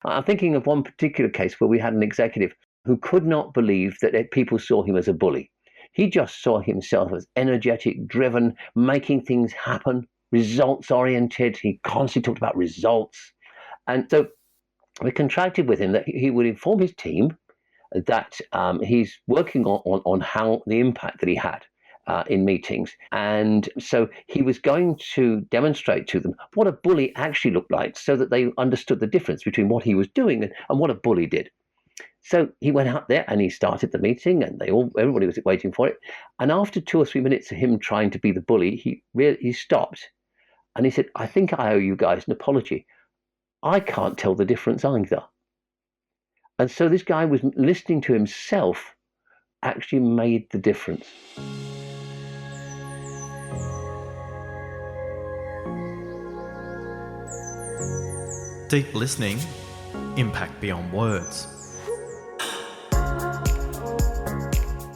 I'm thinking of one particular case where we had an executive who could not believe that people saw him as a bully. He just saw himself as energetic, driven, making things happen, results oriented. He constantly talked about results. And so we contracted with him that he would inform his team that he's working on how the impact that he had in meetings. And so he was going to demonstrate to them what a bully actually looked like so that they understood the difference between what he was doing and what a bully did. So he went out there and he started the meeting, and everybody was waiting for it. And after 2 or 3 minutes of him trying to be the bully, he stopped and he said, "I think I owe you guys an apology. I can't tell the difference either." And so this guy was listening to himself actually made the difference. Deep listening, impact beyond words.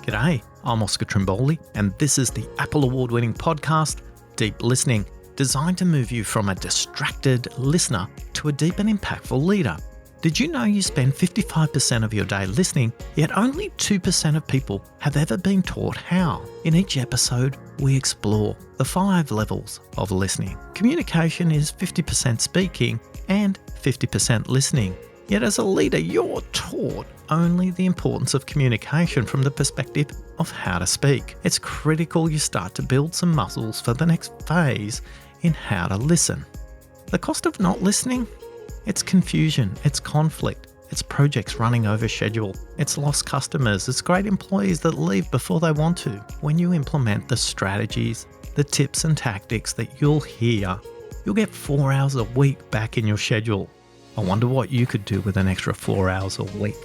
G'day, I'm Oscar Trimboli, and this is the Apple Award-winning podcast, Deep Listening, designed to move you from a distracted listener to a deep and impactful leader. Did you know you spend 55% of your day listening, yet only 2% of people have ever been taught how? In each episode, we explore the 5 levels of listening. Communication is 50% speaking and 50% listening. Yet as a leader, you're taught only the importance of communication from the perspective of how to speak. It's critical you start to build some muscles for the next phase in how to listen. The cost of not listening? It's confusion, it's conflict, it's projects running over schedule, it's lost customers, it's great employees that leave before they want to. When you implement the strategies, the tips and tactics that you'll hear, you'll get 4 hours a week back in your schedule. I wonder what you could do with an extra 4 hours a week.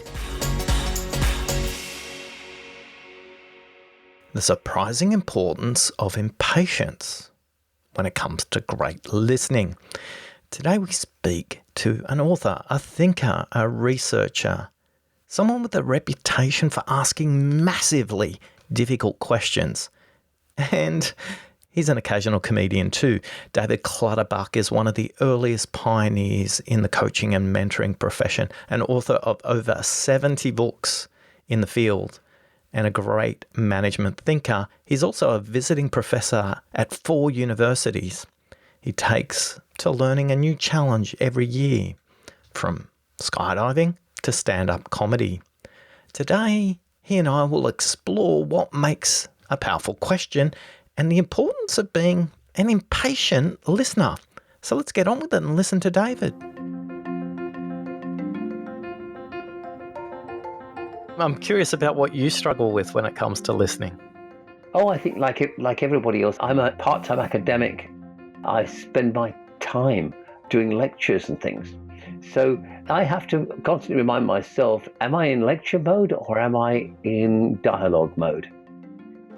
The surprising importance of impatience when it comes to great listening. Today we speak to an author, a thinker, a researcher, someone with a reputation for asking massively difficult questions. And he's an occasional comedian too. David Clutterbuck is one of the earliest pioneers in the coaching and mentoring profession, an author of over 70 books in the field, and a great management thinker. He's also a visiting professor at 4 universities. He takes to learning a new challenge every year, from skydiving to stand-up comedy. Today, he and I will explore what makes a powerful question and the importance of being an impatient listener. So let's get on with it and listen to David. I'm curious about what you struggle with when it comes to listening. Oh, I think like everybody else, I'm a part-time academic. I spend my time doing lectures and things. So I have to constantly remind myself, am I in lecture mode or am I in dialogue mode?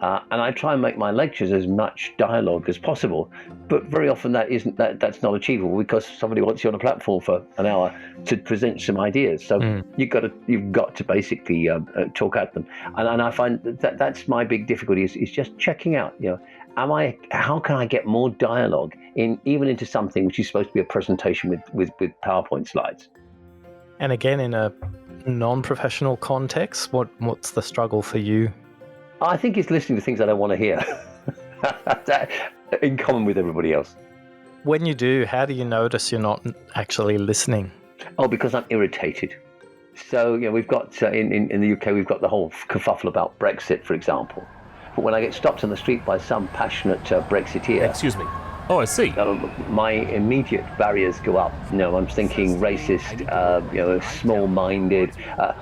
And I try and make my lectures as much dialogue as possible, but very often that's not achievable because somebody wants you on a platform for an hour to present some ideas. So you've got to basically talk at them, and I find that's my big difficulty is just checking out. How can I get more dialogue even into something which is supposed to be a presentation with PowerPoint slides? And again, in a non-professional context, what's the struggle for you? I think it's listening to things I don't want to hear, in common with everybody else. When you do, how do you notice you're not actually listening? Oh, because I'm irritated. So, we've got, in the UK, we've got the whole kerfuffle about Brexit, for example. But when I get stopped on the street by some passionate Brexiteer... Excuse me. Oh, I see. My immediate barriers go up. I'm thinking racist, small-minded,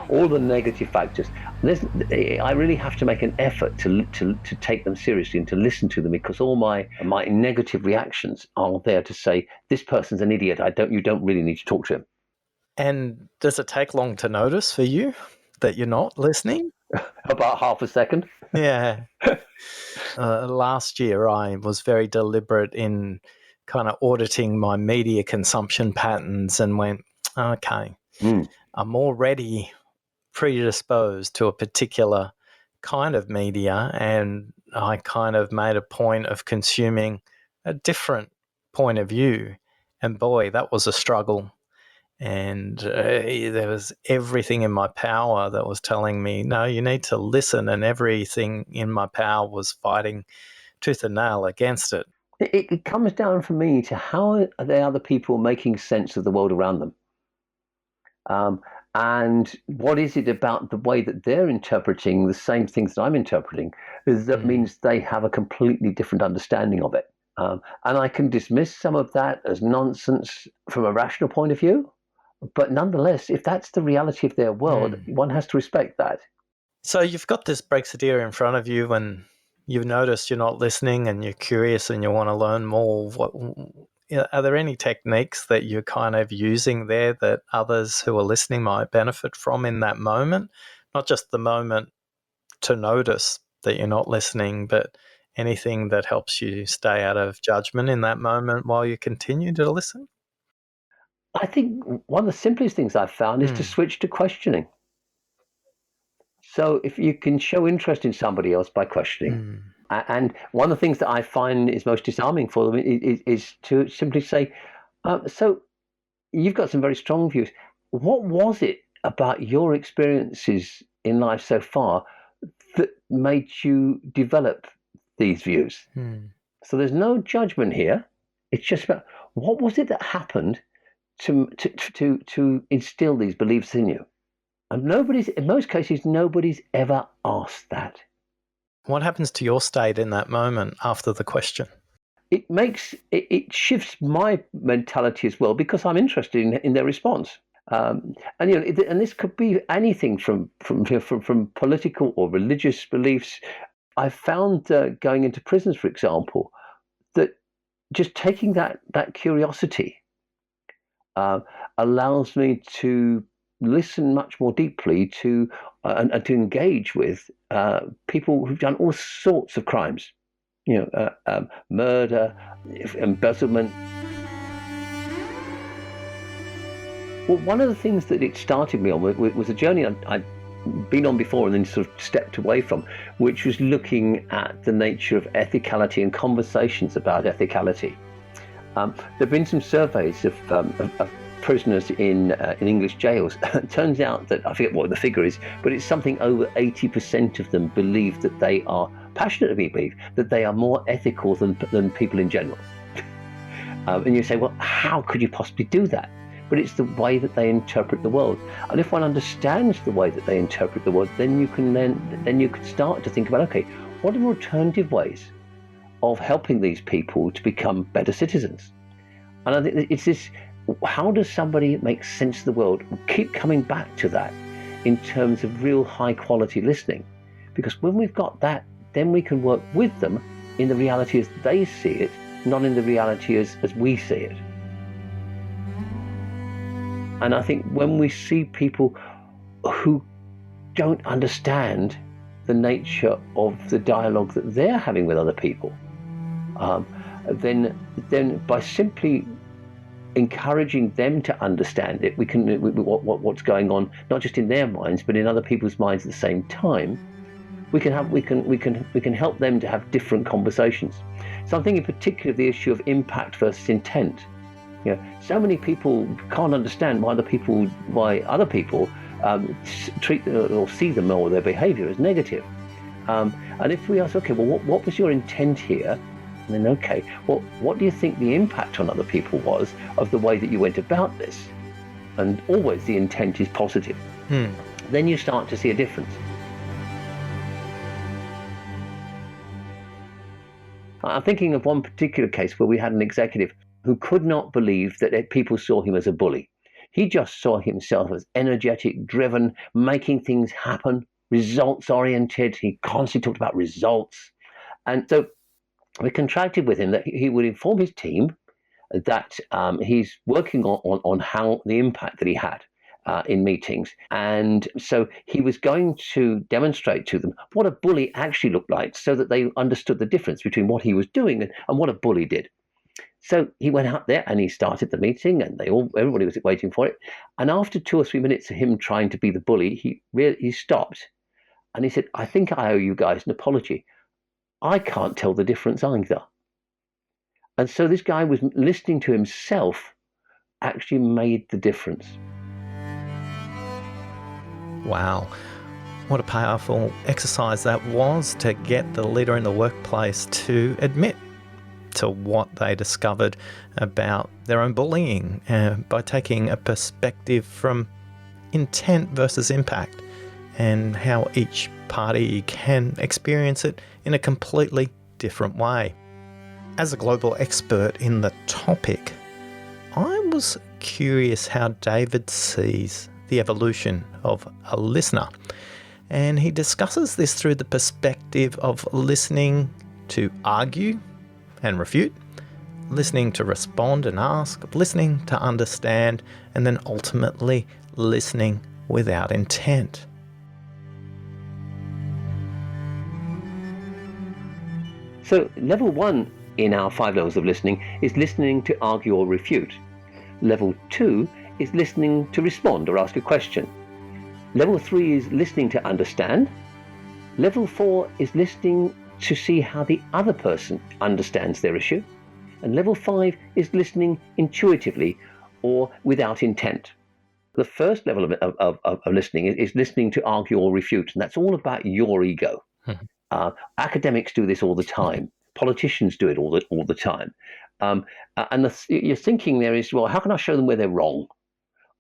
all the negative factors. I really have to make an effort to take them seriously and to listen to them, because all my negative reactions are there to say, this person's an idiot. You don't really need to talk to him. And does it take long to notice for you that you're not listening? About half a second. Yeah. Last year, I was very deliberate in kind of auditing my media consumption patterns and went, okay, I'm already predisposed to a particular kind of media, and I kind of made a point of consuming a different point of view. And boy, that was a struggle. And there was everything in my power that was telling me, no, you need to listen. And everything in my power was fighting tooth and nail against it. It comes down for me to how are the other people making sense of the world around them? And what is it about the way that they're interpreting the same things that I'm interpreting that means they have a completely different understanding of it? And I can dismiss some of that as nonsense from a rational point of view. But nonetheless, if that's the reality of their world, one has to respect that. So you've got this Brexiteer in front of you and you've noticed you're not listening and you're curious and you want to learn more. Are there any techniques that you're kind of using there that others who are listening might benefit from in that moment? Not just the moment to notice that you're not listening, but anything that helps you stay out of judgment in that moment while you continue to listen? I think one of the simplest things I've found is to switch to questioning. So if you can show interest in somebody else by questioning, and one of the things that I find is most disarming for them is to simply say, so you've got some very strong views. What was it about your experiences in life so far that made you develop these views? So there's no judgment here. It's just about what was it that happened to instill these beliefs in you. And in most cases, nobody's ever asked that. What happens to your state in that moment after the question? It shifts my mentality as well because I'm interested in their response. And this could be anything from political or religious beliefs. I've found going into prisons, for example, that just taking that curiosity allows me to listen much more deeply to and to engage with people who've done all sorts of crimes, murder, embezzlement. Well, one of the things that it started me on was a journey I'd been on before and then sort of stepped away from, which was looking at the nature of ethicality and conversations about ethicality. There have been some surveys of prisoners in English jails. It turns out that, I forget what the figure is, but it's something over 80% of them believe that they are, passionately believe, that they are more ethical than people in general. And you say, well, how could you possibly do that? But it's the way that they interpret the world. And if one understands the way that they interpret the world, then you can start to think about, okay, what are alternative ways of helping these people to become better citizens? And I think it's this, how does somebody make sense of the world? Keep coming back to that in terms of real high quality listening. Because when we've got that, then we can work with them in the reality as they see it, not in the reality as we see it. And I think when we see people who don't understand the nature of the dialogue that they're having with other people, then by simply encouraging them to understand it, we can what's going on, not just in their minds, but in other people's minds at the same time. We can help them to have different conversations. So I'm thinking particularly of the issue of impact versus intent. So many people can't understand why other people treat or see them or their behaviour as negative. And if we ask, okay, well, what was your intent here? And then, okay, well, what do you think the impact on other people was of the way that you went about this? And always the intent is positive. Then you start to see a difference. I'm thinking of one particular case where we had an executive who could not believe that people saw him as a bully. He just saw himself as energetic, driven, making things happen, results-oriented. He constantly talked about results. And so we contracted with him that he would inform his team that he's working on how the impact that he had in meetings. And so he was going to demonstrate to them what a bully actually looked like so that they understood the difference between what he was doing and what a bully did. So he went out there and he started the meeting, and everybody was waiting for it. And after 2 or 3 minutes of him trying to be the bully, he stopped and he said, I think I owe you guys an apology. I can't tell the difference either. And so this guy was listening to himself actually made the difference. Wow. What a powerful exercise that was to get the leader in the workplace to admit to what they discovered about their own bullying by taking a perspective from intent versus impact and how each party can experience it in a completely different way. As a global expert in the topic, I was curious how David sees the evolution of a listener. And he discusses this through the perspective of listening to argue and refute, listening to respond and ask, listening to understand, and then ultimately listening without intent. So level 1 in our 5 levels of listening is listening to argue or refute. Level 2 is listening to respond or ask a question. Level 3 is listening to understand. Level 4 is listening to see how the other person understands their issue. And level 5 is listening intuitively or without intent. The first level of listening is listening to argue or refute, and that's all about your ego. Academics do this all the time. Politicians do it all the time. And your thinking there is, well, how can I show them where they're wrong?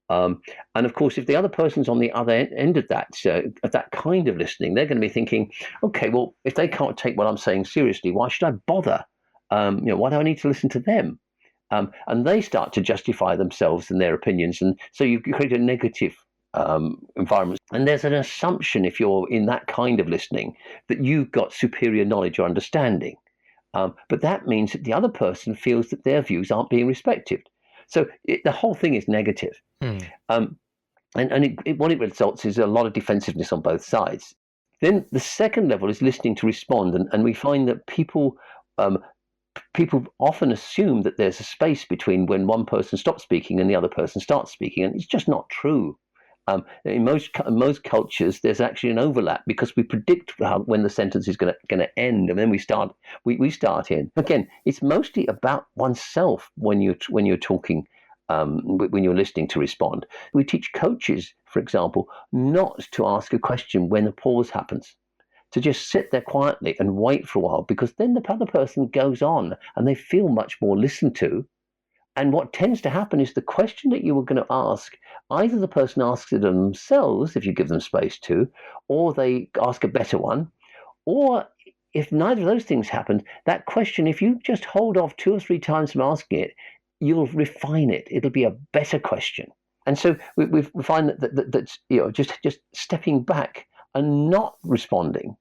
And of course, if the other person's on the other end of that kind of listening, they're going to be thinking, okay, well, if they can't take what I'm saying seriously, why should I bother? Why do I need to listen to them? And they start to justify themselves and their opinions, and so you create a negative environment. And there's an assumption, if you're in that kind of listening, that you've got superior knowledge or understanding. But that means that the other person feels that their views aren't being respected. So the whole thing is negative. And what it results is a lot of defensiveness on both sides. Then the second level is listening to respond. And we find that people often assume that there's a space between when one person stops speaking and the other person starts speaking. And it's just not true. In most cultures, there's actually an overlap because we predict when the sentence is going to end, and then we start in. Again, it's mostly about oneself when you're talking, when you're listening to respond. We teach coaches, for example, not to ask a question when a pause happens, to just sit there quietly and wait for a while, because then the other person goes on and they feel much more listened to. And what tends to happen is the question that you were going to ask, either the person asks it themselves, if you give them space to, or they ask a better one, or if neither of those things happen, that question, if you just hold off 2 or 3 times from asking it, you'll refine it. It'll be a better question. And so we find that just stepping back and not responding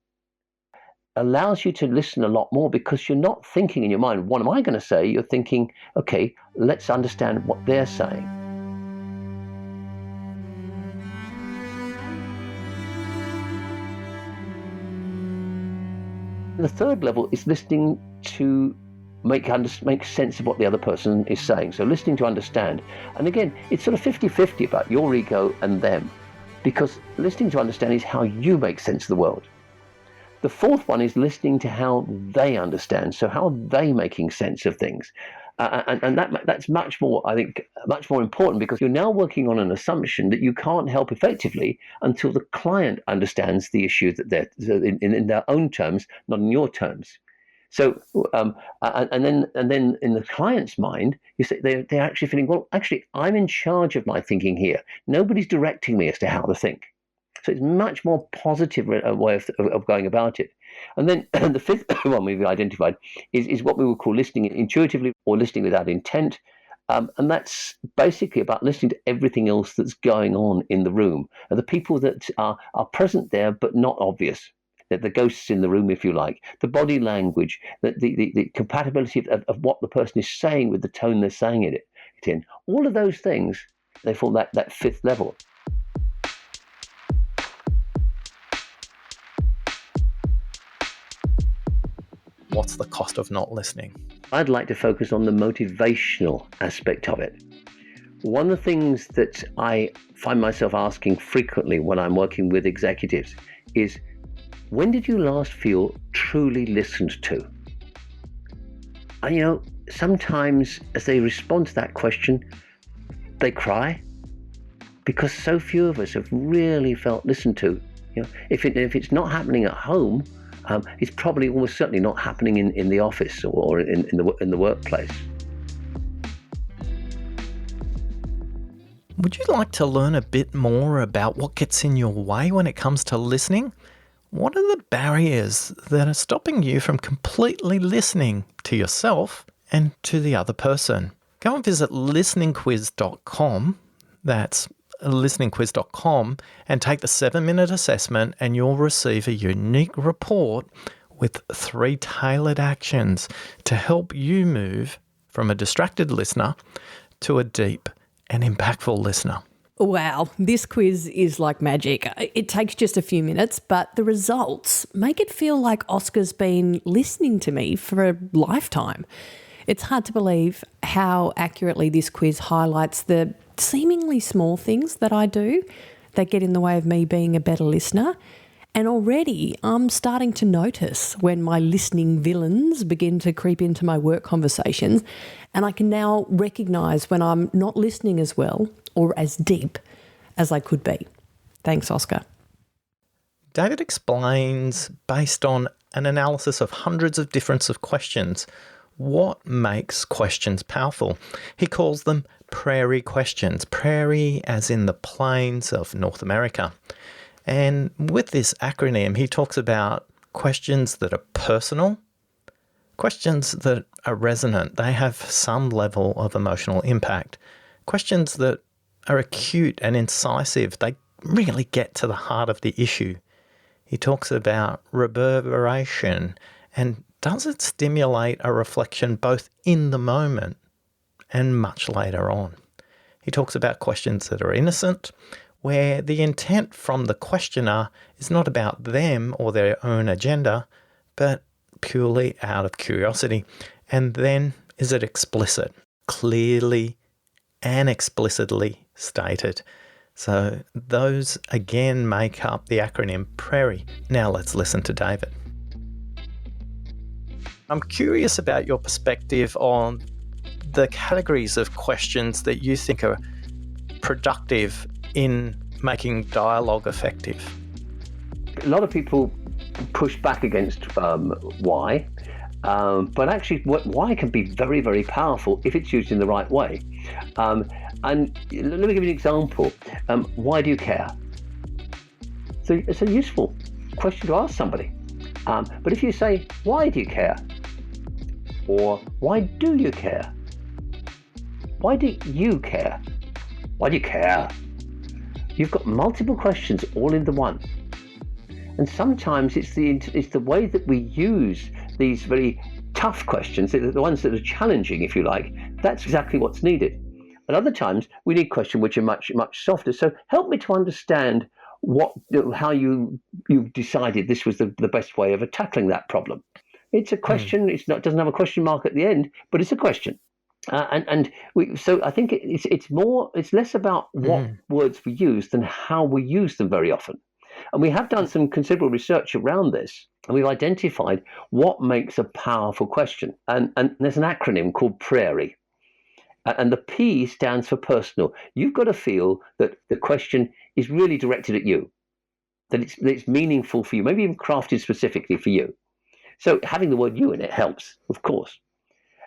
allows you to listen a lot more, because you're not thinking in your mind, what am I going to say? You're thinking, okay, let's understand what they're saying. The third level is listening to make sense of what the other person is saying. So listening to understand. And again, it's sort of 50-50 about your ego and them, because listening to understand is how you make sense of the world. The fourth one is listening to how they understand, so how they making sense of things. And that's much more, I think, much more important, because you're now working on an assumption that you can't help effectively until the client understands the issue that they're in their own terms, not in your terms. So, and then in the client's mind, you say they're actually feeling, well, actually, I'm in charge of my thinking here. Nobody's directing me as to how to think. So it's much more positive way of going about it. And then the fifth one we've identified is what we would call listening intuitively or listening without intent. And that's basically about listening to everything else that's going on in the room. And the people that are present there but not obvious. The ghosts in the room, if you like. The body language, the compatibility of what the person is saying with the tone they're saying it in. All of those things, they form that fifth level. What's the cost of not listening? I'd like to focus on the motivational aspect of it. One of the things that I find myself asking frequently when I'm working with executives is, when did you last feel truly listened to? And sometimes as they respond to that question, They cry because so few of us have really felt listened to. If it's not happening at home, it's probably almost certainly not happening in the office or in the workplace. Would you like to learn a bit more about what gets in your way when it comes to listening? What are the barriers that are stopping you from completely listening to yourself and to the other person? Go and visit listeningquiz.com. That's listeningquiz.com, and take the 7-minute assessment, and you'll receive a unique report with 3 tailored actions to help you move from a distracted listener to a deep and impactful listener. Wow, this quiz is like magic. It takes just a few minutes, but the results make it feel like Oscar's been listening to me for a lifetime. It's hard to believe how accurately this quiz highlights the seemingly small things that I do that get in the way of me being a better listener. And already I'm starting to notice when my listening villains begin to creep into my work conversations, and I can now recognise when I'm not listening as well or as deep as I could be. Thanks, Oscar. David explains, based on an analysis of hundreds of different questions, what makes questions powerful. He calls them prairie questions. Prairie as in the plains of North America. And with this acronym, he talks about questions that are personal, questions that are resonant. They have some level of emotional impact. Questions that are acute and incisive. They really get to the heart of the issue. He talks about reverberation, and does it stimulate a reflection both in the moment and much later on? He talks about questions that are innocent, where the intent from the questioner is not about them or their own agenda, but purely out of curiosity. And then, is it explicit, clearly and explicitly stated? So those again make up the acronym PRAIRIE. Now let's listen to David. I'm curious about your perspective on the categories of questions that you think are productive in making dialogue effective. A lot of people push back against why, but actually why can be very, very powerful if it's used in the right way. And let me give you an example. Why do you care? So it's a useful question to ask somebody. But if you say, why do you care? Or why do you care? Why do you care? Why do you care? You've got multiple questions all into one. And sometimes it's the way that we use these very tough questions, the ones that are challenging, if you like, that's exactly what's needed. And other times we need questions which are much, much softer. So help me to understand how you decided this was the best way of tackling that problem. It's a question. It doesn't have a question mark at the end, but it's a question. So I think it's less about what words we use than how we use them very often. And we have done some considerable research around this, and we've identified what makes a powerful question. And there's an acronym called PRAIRIE. And the P stands for personal. You've got to feel that the question is really directed at you, that it's meaningful for you, maybe even crafted specifically for you. So having the word you in it helps, of course.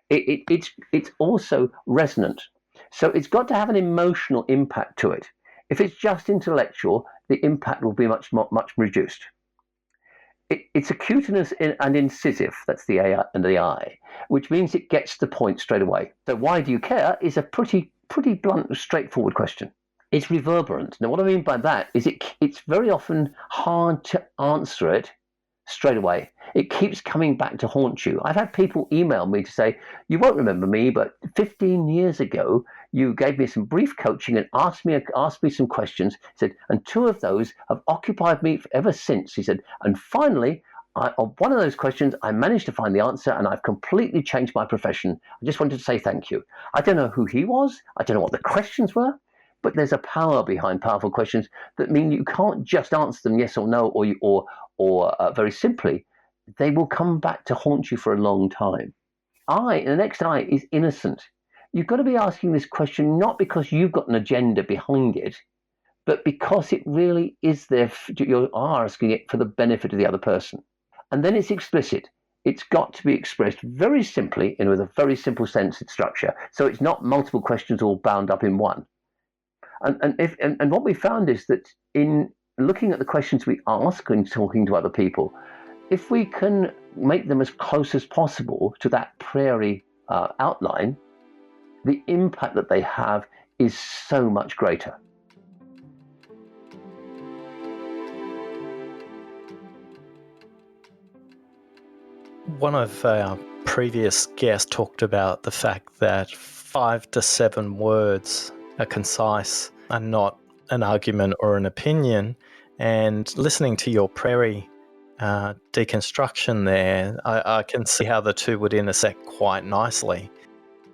It's also resonant. So it's got to have an emotional impact to it. If it's just intellectual, the impact will be much reduced. It's acute and incisive, that's the A and the I, which means it gets the point straight away. So why do you care is a pretty blunt, straightforward question. It's reverberant. Now what I mean by that is it's very often hard to answer it straight away. It keeps coming back to haunt you. I've had people email me to say, you won't remember me, but 15 years ago, you gave me some brief coaching and asked me some questions. He said, and 2 of those have occupied me ever since. He said, and finally, on one of those questions, I managed to find the answer and I've completely changed my profession. I just wanted to say thank you. I don't know who he was. I don't know what the questions were, but there's a power behind powerful questions that mean you can't just answer them yes or no or very simply. They will come back to haunt you for a long time. The next I is innocent. You've got to be asking this question not because you've got an agenda behind it, but because it really is there. You are asking it for the benefit of the other person. And then it's explicit. It's got to be expressed very simply and with a very simple sentence structure. So it's not multiple questions all bound up in one. And what we found is that in looking at the questions we ask and talking to other people, if we can make them as close as possible to that prairie outline, the impact that they have is so much greater. One of our previous guests talked about the fact that 5 to 7 words are concise and not an argument or an opinion. And listening to your prairie deconstruction there, I can see how the two would intersect quite nicely.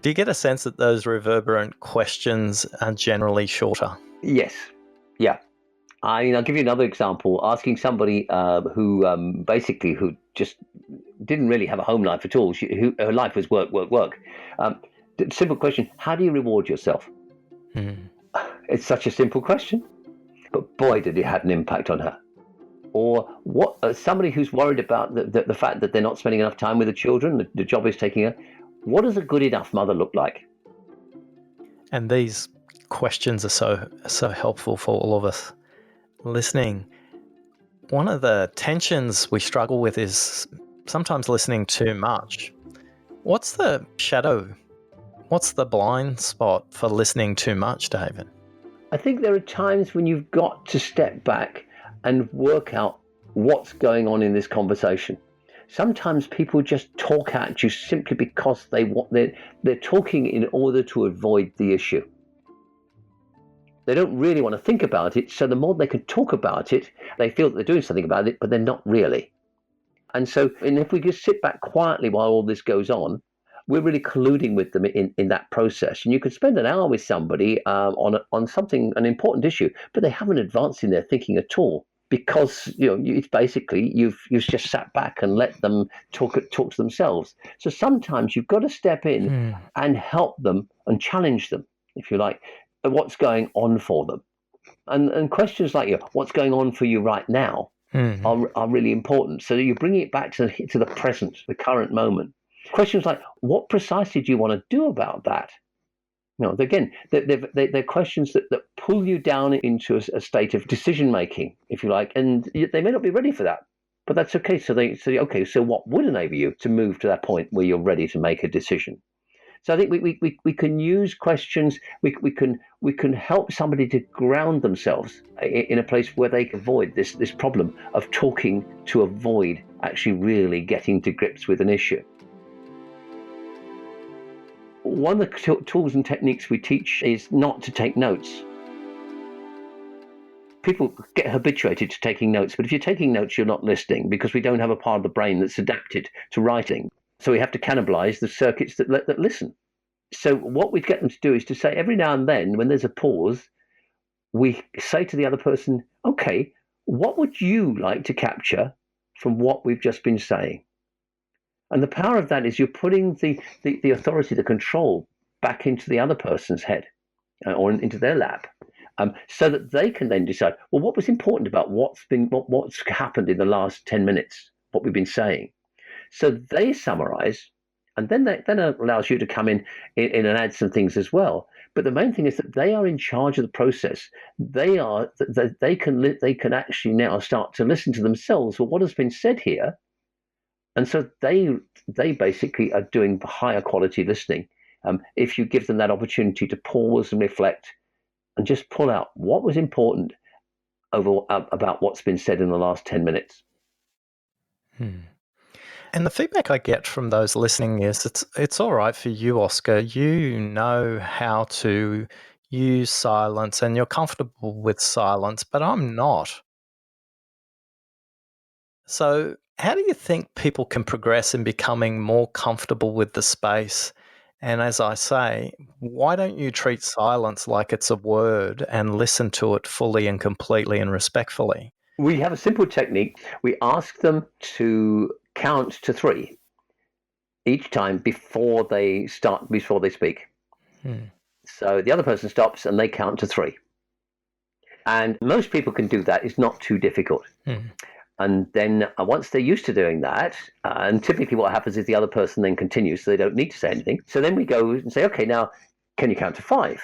Do you get a sense that those reverberant questions are generally shorter? Yes. Yeah. I'll give you another example. Asking somebody who just didn't really have a home life at all. Her life was work, work, work. Simple question: how do you reward yourself? It's such a simple question, but boy, did it have an impact on her. Or what? Somebody who's worried about the fact that they're not spending enough time with the children. The job is taking her. What does a good enough mother look like? And these questions are so helpful for all of us listening. One of the tensions we struggle with is sometimes listening too much. What's the shadow? What's the blind spot for listening too much, David? I think there are times when you've got to step back and work out what's going on in this conversation. Sometimes people just talk at you simply because they're talking in order to avoid the issue. They don't really want to think about it, so the more they can talk about it, they feel that they're doing something about it, but they're not really. And if we just sit back quietly while all this goes on, we're really colluding with them in that process. And you could spend an hour with somebody on something, an important issue, but they haven't advanced in their thinking at all, because it's basically you've just sat back and let them talk to themselves. So sometimes you've got to step in and help them and challenge them, if you like, what's going on for them. And questions like what's going on for you right now are really important. So you bring it back to the present, the current moment. Questions like, what precisely do you want to do about that? Again, they're questions that pull you down into a state of decision making, if you like, and they may not be ready for that, but that's okay. So they say, okay, so what would enable you to move to that point where you're ready to make a decision? So I think we can use questions. We can help somebody to ground themselves in a place where they can avoid this problem of talking to avoid actually really getting to grips with an issue. One of the tools and techniques we teach is not to take notes. People get habituated to taking notes, but if you're taking notes, you're not listening, because we don't have a part of the brain that's adapted to writing. So we have to cannibalize the circuits that listen. So what we get them to do is to say every now and then, when there's a pause, we say to the other person, okay, what would you like to capture from what we've just been saying? And the power of that is you're putting the authority, the control, back into the other person's head or into their lap, so that they can then decide, well, what was important about what's happened in the last 10 minutes, what we've been saying. So they summarize, and then that allows you to come in and add some things as well. But the main thing is that they are in charge of the process. They can actually now start to listen to themselves. Well, what has been said here? And so they basically are doing higher quality listening if you give them that opportunity to pause and reflect and just pull out what was important about what's been said in the last 10 minutes. And the feedback I get from those listening is it's all right for you, Oscar. You know how to use silence and you're comfortable with silence, but I'm not. So how do you think people can progress in becoming more comfortable with the space? And as I say, why don't you treat silence like it's a word and listen to it fully and completely and respectfully? We have a simple technique. We ask them to count to 3 each time before they speak. So the other person stops and they count to 3. And most people can do that. It's not too difficult. And then once they're used to doing that, and typically what happens is the other person then continues, so they don't need to say anything. So then we go and say, okay, now, can you count to 5?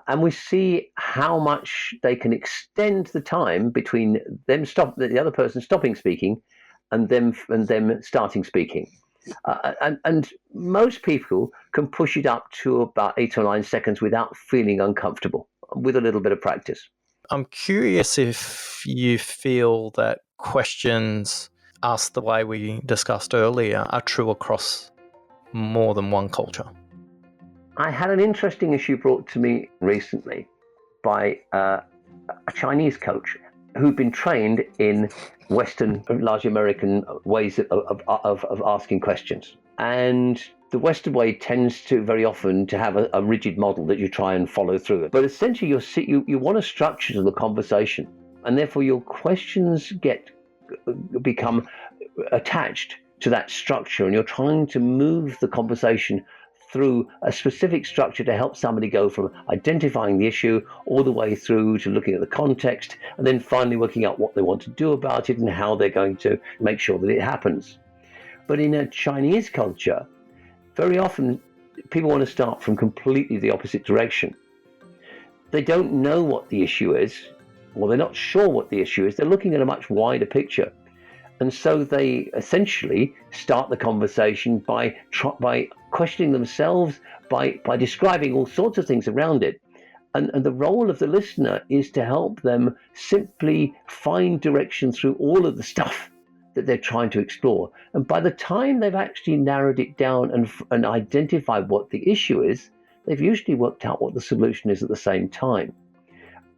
And we see how much they can extend the time between the other person stopping speaking and them starting speaking. And most people can push it up to about 8 or 9 seconds without feeling uncomfortable, with a little bit of practice. I'm curious if you feel that questions asked the way we discussed earlier are true across more than one culture. I had an interesting issue brought to me recently by a Chinese coach who'd been trained in Western, largely American ways of asking questions. And the Western way tends to very often to have a rigid model that you try and follow through. But essentially, you want a structure to the conversation, and therefore your questions become attached to that structure, and you're trying to move the conversation through a specific structure to help somebody go from identifying the issue all the way through to looking at the context, and then finally working out what they want to do about it and how they're going to make sure that it happens. But in a Chinese culture, very often people want to start from completely the opposite direction. They don't know what the issue is, or they're not sure what the issue is. They're looking at a much wider picture. And so they essentially start the conversation by questioning themselves, by describing all sorts of things around it. And the role of the listener is to help them simply find direction through all of the stuff that they're trying to explore. And by the time they've actually narrowed it down and identified what the issue is, they've usually worked out what the solution is at the same time.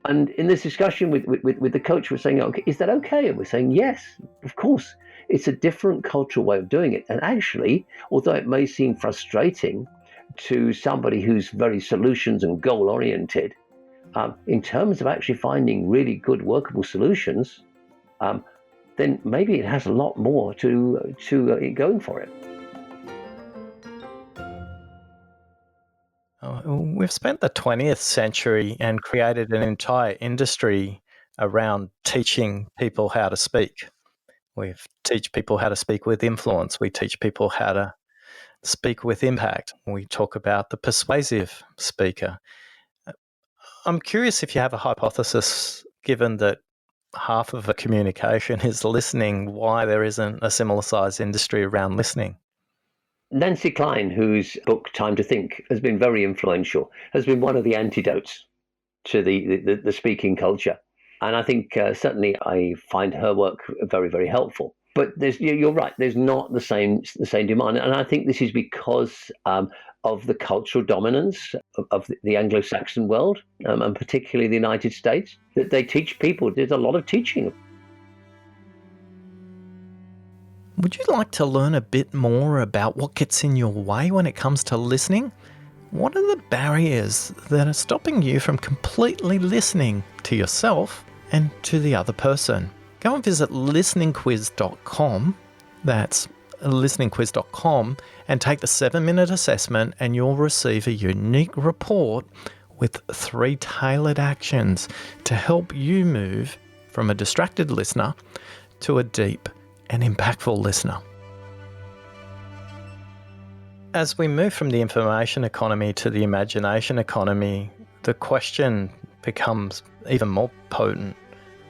And in this discussion with the coach, we're saying, okay, is that okay? And we're saying, yes, of course. It's a different cultural way of doing it. And actually, although it may seem frustrating to somebody who's very solutions and goal-oriented, in terms of actually finding really good workable solutions, then maybe it has a lot more to going for it. We've spent the 20th century and created an entire industry around teaching people how to speak. We teach people how to speak with influence. We teach people how to speak with impact. We talk about the persuasive speaker. I'm curious if you have a hypothesis, given that half of a communication is listening, why there isn't a similar size industry around listening. Nancy Klein, whose book Time to Think has been very influential, has been one of the antidotes to the speaking culture. And I think certainly I find her work very, very helpful. But you're right, there's not the same demand. And I think this is because of the cultural dominance of the Anglo-Saxon world, and particularly the United States, that they teach people. There's a lot of teaching. Would you like to learn a bit more about what gets in your way when it comes to listening? What are the barriers that are stopping you from completely listening to yourself and to the other person? Go and visit listeningquiz.com. That's listeningquiz.com, and take the 7-minute assessment, and you'll receive a unique report with 3 tailored actions to help you move from a distracted listener to a deep and impactful listener. As we move from the information economy to the imagination economy, the question becomes even more potent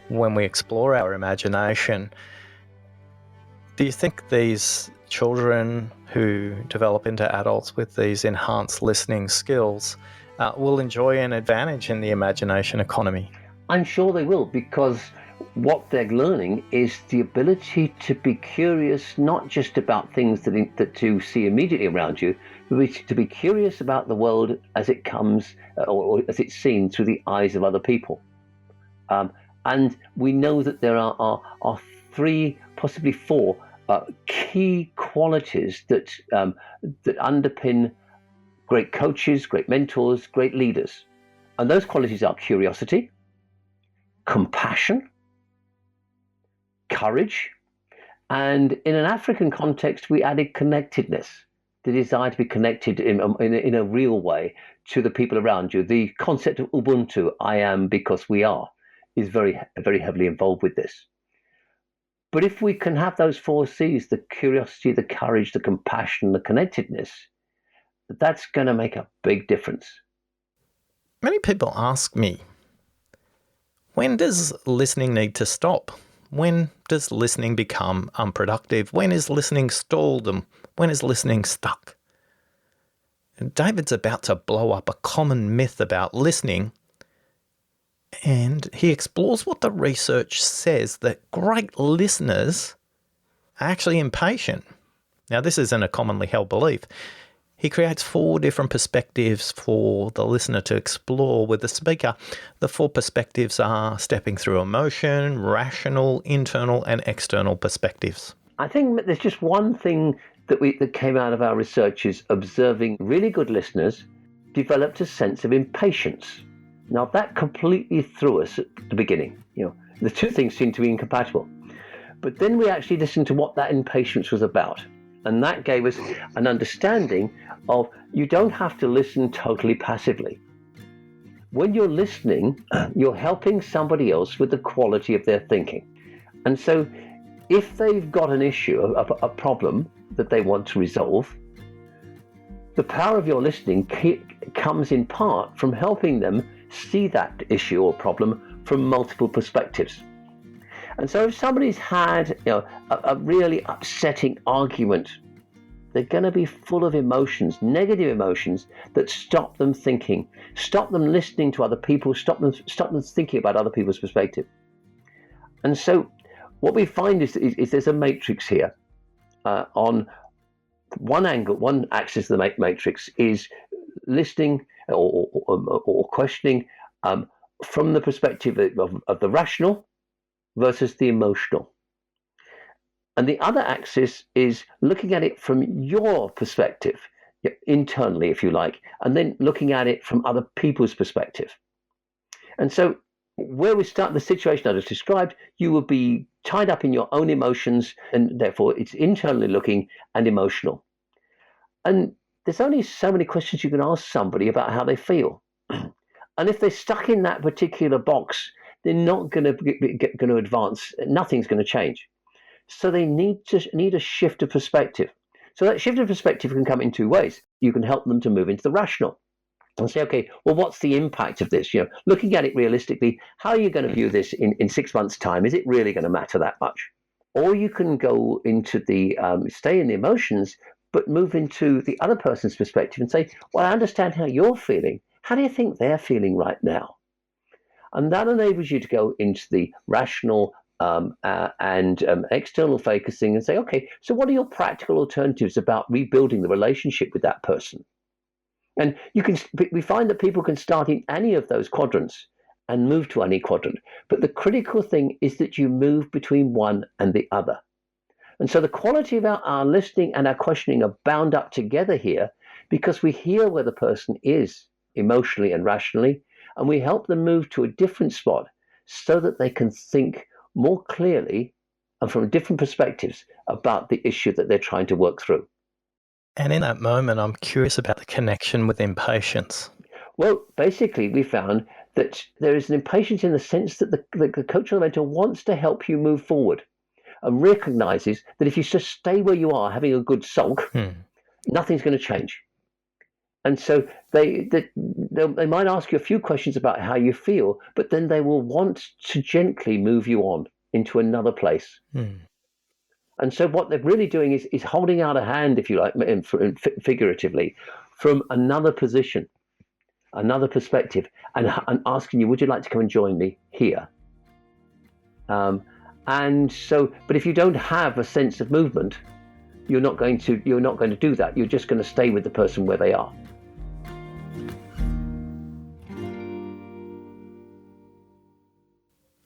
when we explore our imagination. Do you think these children who develop into adults with these enhanced listening skills will enjoy an advantage in the imagination economy? I'm sure they will, because what they're learning is the ability to be curious, not just about things that you see immediately around you, but to be curious about the world as it comes or as it's seen through the eyes of other people. And we know that there are 3, possibly 4 key qualities that underpin great coaches, great mentors, great leaders. And those qualities are curiosity, compassion, courage, and in an African context, we added connectedness, the desire to be connected in a real way to the people around you. The concept of Ubuntu, I am because we are, is very, very heavily involved with this. But if we can have those 4 C's, the curiosity, the courage, the compassion, the connectedness, that's going to make a big difference. Many people ask me, when does listening need to stop? When does listening become unproductive? When is listening stalled and when is listening stuck? And David's about to blow up a common myth about listening, and he explores what the research says that great listeners are actually impatient. Now, this isn't a commonly held belief. He creates 4 different perspectives for the listener to explore with the speaker. The 4 perspectives are stepping through emotion, rational, internal, and external perspectives. I think there's just one thing that came out of our research is observing really good listeners developed a sense of impatience. Now, that completely threw us at the beginning. The 2 things seemed to be incompatible. But then we actually listened to what that impatience was about. And that gave us an understanding of you don't have to listen totally passively. When you're listening, you're helping somebody else with the quality of their thinking. And so if they've got an issue, a problem that they want to resolve, the power of your listening comes in part from helping them see that issue or problem from multiple perspectives. And so if somebody's had a really upsetting argument, they're going to be full of emotions, negative emotions that stop them thinking, stop them listening to other people, stop them thinking about other people's perspective. And so what we find is there's a matrix here. On one angle, one axis of the matrix is listening or questioning from the perspective of the rational versus the emotional. And the other axis is looking at it from your perspective, internally, if you like, and then looking at it from other people's perspective. And so where we start the situation I just described, you will be tied up in your own emotions, and therefore it's internally looking and emotional. And there's only so many questions you can ask somebody about how they feel. And if they're stuck in that particular box, they're not going to advance. Nothing's going to change. So they need a shift of perspective. So that shift of perspective can come in 2 ways. You can help them to move into the rational and say, okay, well, what's the impact of this? Looking at it realistically, how are you going to view this in 6 months' time? Is it really going to matter that much? Or you can go into stay in the emotions, but move into the other person's perspective and say, well, I understand how you're feeling. How do you think they're feeling right now? And that enables you to go into the rational and external focusing and say, okay, so what are your practical alternatives about rebuilding the relationship with that person? And we find that people can start in any of those quadrants and move to any quadrant. But the critical thing is that you move between one and the other. And so the quality of our listening and our questioning are bound up together here because we hear where the person is emotionally and rationally, and we help them move to a different spot so that they can think more clearly and from different perspectives about the issue that they're trying to work through. And in that moment, I'm curious about the connection with impatience. Well, basically, we found that there is an impatience in the sense that the coach or mentor wants to help you move forward and recognizes that if you just stay where you are having a good sulk, nothing's going to change. And so they might ask you a few questions about how you feel, but then they will want to gently move you on into another place. And so what they're really doing is holding out a hand, if you like, figuratively, from another position, another perspective, and asking you, would you like to come and join me here? And so, but if you don't have a sense of movement, you're not going to do that. You're just going to stay with the person where they are.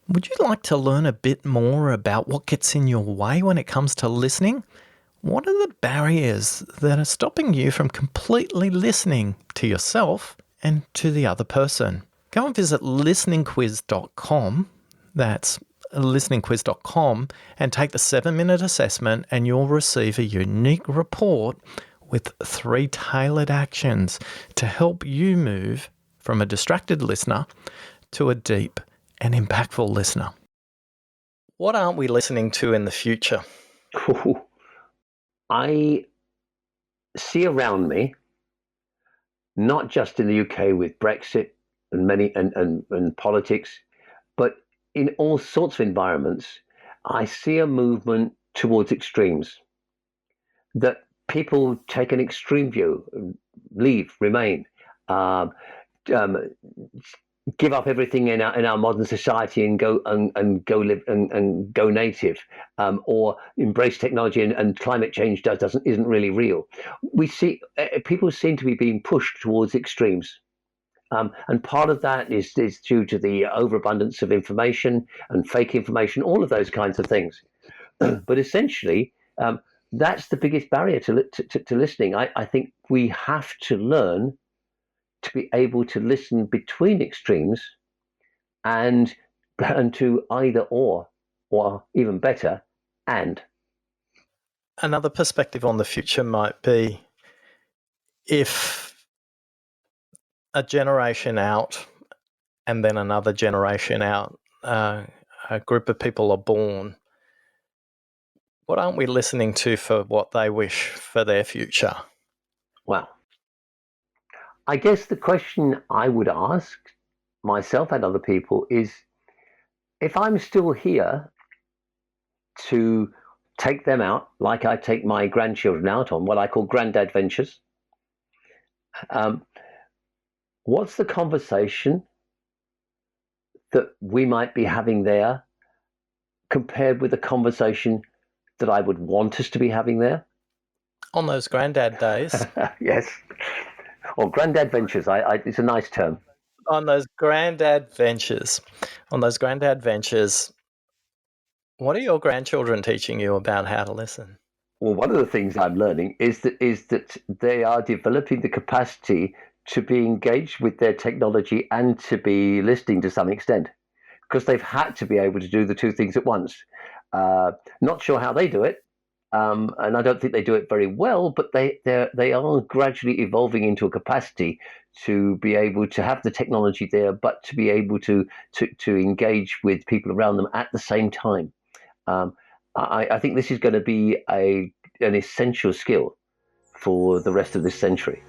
Would you like to learn a bit more about what gets in your way when it comes to listening? What are the barriers that are stopping you from completely listening to yourself and to the other person? Go and visit listeningquiz.com. That's listeningquiz.com and take the 7-minute assessment, and you'll receive a unique report with 3 tailored actions to help you move from a distracted listener to a deep and impactful listener. What aren't we listening to in the future? I see around me, not just in the UK with Brexit and many and politics, but in all sorts of environments, I see a movement towards extremes. That people take an extreme view, leave, remain, give up everything in our modern society and go go live and go native, or embrace technology and climate change isn't really real. We see people seem to be being pushed towards extremes. And part of that is due to the overabundance of information and fake information, all of those kinds of things. But essentially, that's the biggest barrier to listening. I think we have to learn to be able to listen between extremes and to either or even better, and. Another perspective on the future might be if a generation out and then another generation out, a group of people are born, what aren't we listening to for what they wish for their future? Well, I guess the question I would ask myself and other people is, if I'm still here to take them out, like I take my grandchildren out on what I call granddad ventures, what's the conversation that we might be having there compared with the conversation that I would want us to be having there? On those granddad days. Yes. Or granddad ventures. It's a nice term. On those granddad ventures, what are your grandchildren teaching you about how to listen? Well, one of the things I'm learning is that they are developing the capacity to be engaged with their technology and to be listening to some extent, because they've had to be able to do the two things at once. Not sure how they do it, and I don't think they do it very well, but they are gradually evolving into a capacity to be able to have the technology there, but to be able to engage with people around them at the same time. I think this is going to be an essential skill for the rest of this century.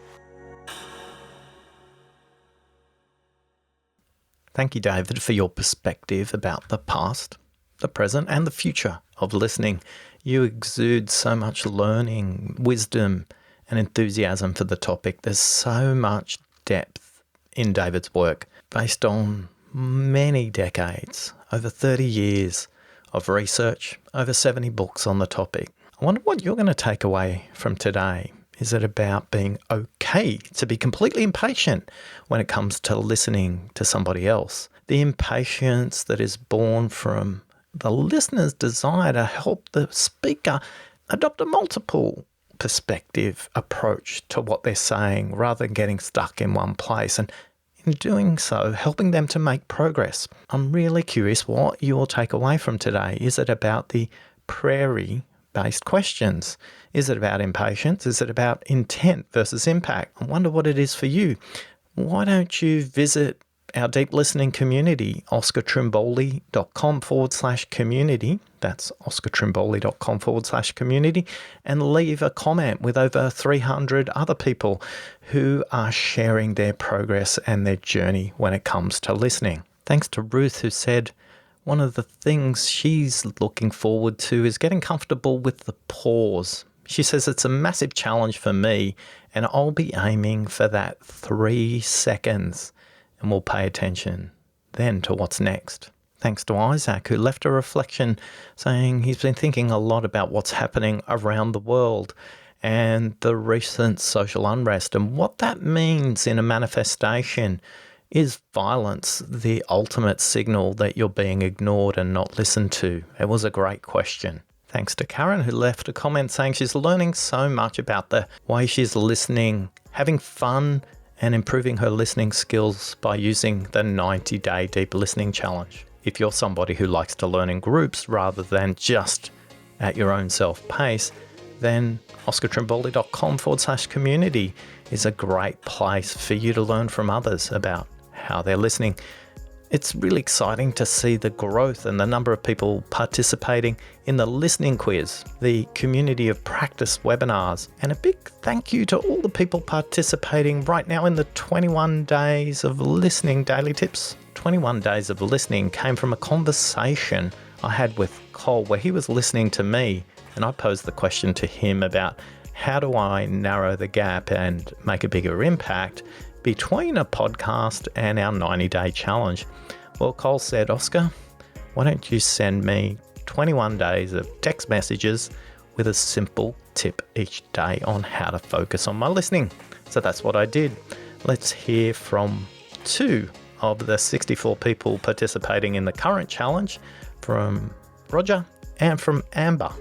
Thank you, David, for your perspective about the past, the present, and the future of listening. You exude so much learning, wisdom, and enthusiasm for the topic. There's so much depth in David's work based on many decades, over 30 years of research, over 70 books on the topic. I wonder what you're going to take away from today. Is it about being okay to be completely impatient when it comes to listening to somebody else? The impatience that is born from the listener's desire to help the speaker adopt a multiple perspective approach to what they're saying rather than getting stuck in one place, and in doing so, helping them to make progress. I'm really curious what you'll take away from today. Is it about the prairie-based questions? Is it about impatience? Is it about intent versus impact? I wonder what it is for you. Why don't you visit our deep listening community, oscartrimboli.com/community. That's oscartrimboli.com/community, and leave a comment with over 300 other people who are sharing their progress and their journey when it comes to listening. Thanks to Ruth, who said one of the things she's looking forward to is getting comfortable with the pause. She says it's a massive challenge for me, and I'll be aiming for that 3 seconds. And we'll pay attention then to what's next. Thanks to Isaac, who left a reflection saying he's been thinking a lot about what's happening around the world and the recent social unrest and what that means in a manifestation. Is violence the ultimate signal that you're being ignored and not listened to? It was a great question. Thanks to Karen, who left a comment saying she's learning so much about the way she's listening, having fun, and improving her listening skills by using the 90-day deep listening challenge. If you're somebody who likes to learn in groups rather than just at your own self-pace, then oscartrimboldi.com/community is a great place for you to learn from others about how they're listening. It's really exciting to see the growth and the number of people participating in the listening quiz, the community of practice webinars, and a big thank you to all the people participating right now in the 21 days of listening daily tips. 21 days of listening came from a conversation I had with Cole where he was listening to me, and I posed the question to him about how do I narrow the gap and make a bigger impact between a podcast and our 90-day challenge. Well, Cole said, Oscar, why don't you send me 21 days of text messages with a simple tip each day on how to focus on my listening? So that's what I did. Let's hear from 2 of the 64 people participating in the current challenge, from Roger and from Amber.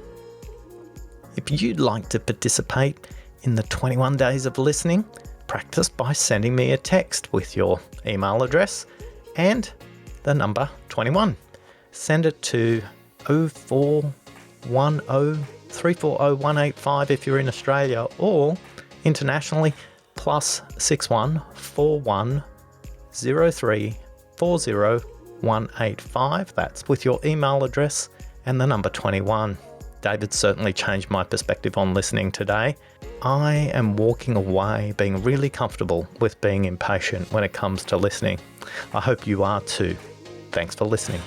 If you'd like to participate in the 21 days of listening, practice by sending me a text with your email address and the number 21. Send it to 0410 340 185 if you're in Australia, or internationally +61 41 03 40 185. That's with your email address and the number 21. David certainly changed my perspective on listening today. I am walking away being really comfortable with being impatient when it comes to listening. I hope you are too. Thanks for listening.